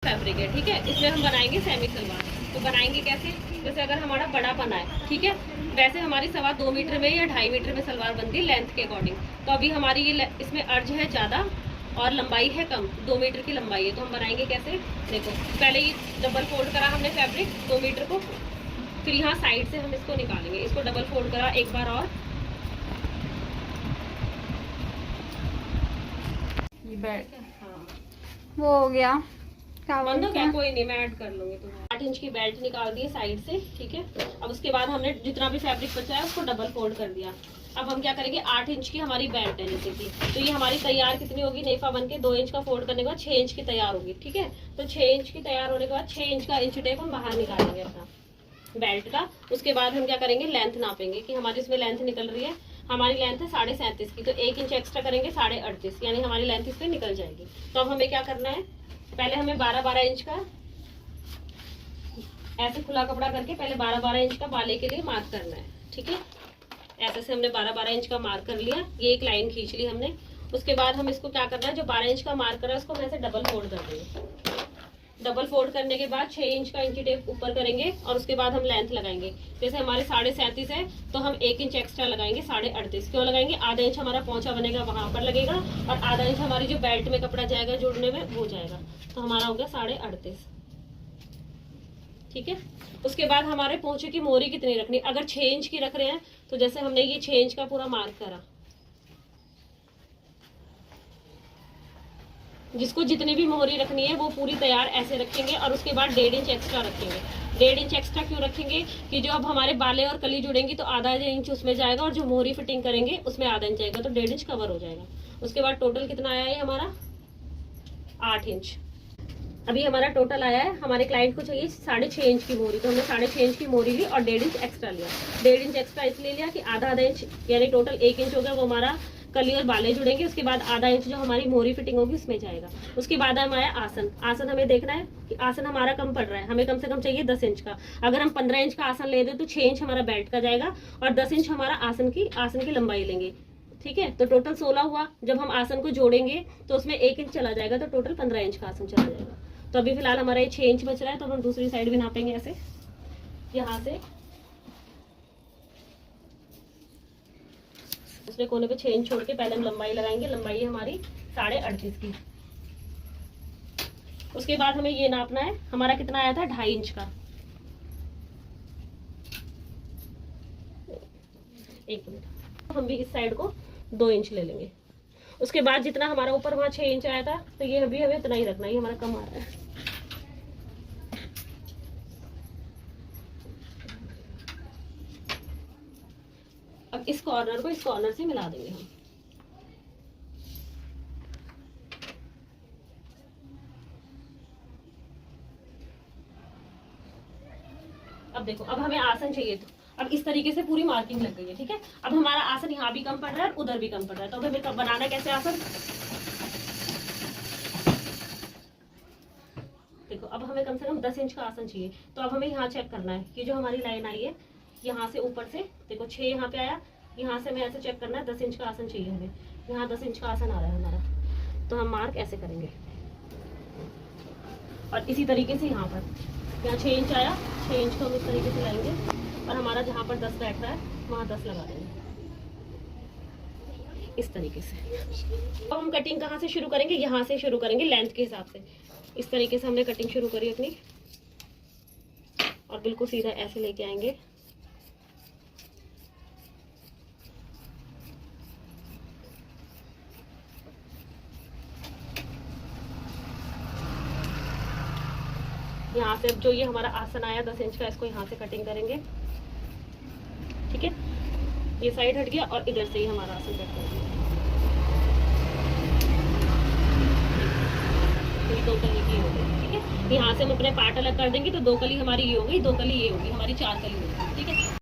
Fabric है, ठीक है। इसमें हम बनाएंगे सेमी सलवार। तो बनाएंगे कैसे, जैसे अगर हमारा बड़ा पना है, ठीक है, वैसे हमारी 2.25 मीटर में या 2.5 मीटर में सलवार बनती है लेंथ के अकॉर्डिंग। तो अभी हमारी ये इसमें अर्ज है ज़्यादा और लंबाई है कम, 2 मीटर की लंबाई है। तो हम बनाएंगे कैसे, देखो पहले ये डबल फोल्ड करा हमने फैब्रिक 2 मीटर को, फिर यहाँ साइड से हम इसको निकालेंगे, इसको डबल फोल्ड करा एक बार और, ये बैठ हाँ वो हो गया। क्या बंद हो बोलते गया, हैं? कोई नहीं मैं ऐड कर लूंगी। तो 8 इंच की बेल्ट निकाल दी साइड से, ठीक है। अब उसके बाद हमने जितना भी फैब्रिक बचा है उसको डबल फोल्ड कर दिया। अब हम क्या करेंगे, 8 इंच की हमारी बेल्ट है जैसे कि, तो ये हमारी तैयार कितनी होगी, नेफा बन के 2 इंच का फोल्ड करने के बाद 6 इंच की तैयार होगी, ठीक है। तो 6 इंच की तैयार होने के बाद 6 इंच का इंच टेप हम बाहर निकालेंगे अपना बेल्ट का। उसके बाद हम क्या करेंगे, लेंथ नापेंगे कि हमारी इसमें लेंथ निकल रही है, हमारी लेंथ है 37.5 की, तो 1 इंच एक्स्ट्रा करेंगे 38.5, यानी हमारी लेंथ इस पर निकल जाएगी। तो अब हमें क्या करना है, पहले हमें 12-12 इंच का ऐसे खुला कपड़ा करके पहले 12-12 इंच का बाले के लिए मार्क करना है, ठीक है। ऐसे से हमने 12-12 इंच का मार्क कर लिया, ये एक लाइन खींच ली हमने। उसके बाद हम इसको क्या करना है, जो 12 इंच का मार्क करा है उसको हम ऐसे डबल फोल्ड कर देंगे। डबल फोल्ड करने के बाद 6 इंच का इंची टेप ऊपर करेंगे और उसके बाद हम लेंथ लगाएंगे। जैसे हमारे 37.5 है तो हम 1 इंच एक्स्ट्रा लगाएंगे 38.5। क्यों लगाएंगे, आधा इंच हमारा पोंछा बनेगा वहां पर लगेगा और आधा इंच हमारी जो बेल्ट में कपड़ा जाएगा जुड़ने में वो जाएगा, तो हमारा हो गया 38.5, ठीक है। उसके बाद हमारे पोंछे की मोरी कितनी रखनी, अगर 6 इंच की रख रहे हैं तो जैसे हमने ये 6 इंच का पूरा मार्क करा, जिसको जितनी भी मोहरी रखनी है वो पूरी तैयार ऐसे रखेंगे और उसके बाद 1.5 इंच एक्स्ट्रा रखेंगे। 1.5 इंच एक्स्ट्रा क्यों रखेंगे कि जो अब हमारे बाले और कली जुड़ेंगी तो आधा इंच उसमें जाएगा और जो मोहरी फिटिंग करेंगे उसमें आधा इंच जाएगा, तो 1.5 इंच कवर हो जाएगा। उसके बाद टोटल कितना आया है हमारा 8 इंच। अभी हमारा टोटल आया है, हमारे क्लाइंट को चाहिए 6.5 इंच की मोहरी, तो हमने 6.5 इंच की मोहरी ली और 1.5 इंच एक्स्ट्रा लिया। 1.5 इंच एक्स्ट्रा इसलिए लिया कि आधा इंच यानी टोटल 1 इंच हो गया, वो हमारा कली और बाले जुड़ेंगे। उसके बाद आधा इंच जो हमारी मोहरी फिटिंग होगी उसमें जाएगा। उसके बाद हमारा आसन, आसन हमें देखना है कि आसन हमारा कम पड़ रहा है, हमें कम से कम चाहिए 10 इंच का। अगर हम 15 इंच का आसन ले रहे तो 6 इंच हमारा बेल्ट का जाएगा और 10 इंच हमारा आसन की लंबाई लेंगे, ठीक है। तो टोटल 16 हुआ। जब हम आसन को जोड़ेंगे तो उसमें 1 इंच चला जाएगा, तो टोटल 15 इंच का आसन चला जाएगा। तो अभी फिलहाल हमारा ये 6 इंच बच रहा है, तो हम दूसरी साइड भी नापेंगे ऐसे, यहाँ से दूसरे कोने पे 6 इंच छोड़ के पहले हम लंबाई लगाएंगे। लंबाई है हमारी 38.5 की। उसके बाद हमें ये नापना है, हमारा कितना आया था 2.5 इंच का। एक मिनट, हम भी इस साइड को 2 इंच ले लेंगे। उसके बाद जितना हमारा ऊपर वहां 6 इंच आया था तो ये अभी हमें इतना ही रखना है, ये हमारा कम आ रहा है। अब इस कॉर्नर को इस कॉर्नर से मिला देंगे हम। अब देखो, अब हमें आसन चाहिए, तो अब इस तरीके से पूरी मार्किंग लग गई है, ठीक है। अब हमारा आसन यहाँ भी कम पड़ रहा है और उधर भी कम पड़ रहा है, तो अब हमें बनाना कैसे आसन, देखो अब हमें कम से कम 10 इंच का आसन चाहिए। तो अब हमें यहाँ चेक करना है कि जो हमारी लाइन आई है यहाँ से ऊपर से, देखो 6 यहाँ पे आया, यहाँ से हमें ऐसे चेक करना है 10 इंच का आसन चाहिए हमें। यहाँ 10 इंच का आसन आ रहा है हमारा, तो हम मार्क ऐसे करेंगे और इसी तरीके से यहाँ पर, यहाँ 6 इंच आया, 6 इंच को हम इस तरीके से लाएंगे और हमारा जहाँ पर 10 बैठ रहा है वहाँ 10 लगा देंगे इस तरीके से। अब हम कटिंग कहाँ से शुरू करेंगे, यहाँ से शुरू करेंगे लेंथ के हिसाब से। इस तरीके से हमने कटिंग शुरू करी अपनी और बिल्कुल सीधा ऐसे लेके आएंगे। यहाँ से जो ये हमारा आसन आया 10 इंच का, इसको यहाँ से कटिंग करेंगे, ठीक है। ये साइड हट गया और इधर से ही हमारा आसन कट करेंगे। ये 2 कली की हो गई, ठीक है। यहाँ से हम अपने पार्ट अलग कर देंगे, तो 2 कली हमारी ये हो गई, 2 कली ये होगी, हमारी 4 कली होगी, ठीक है।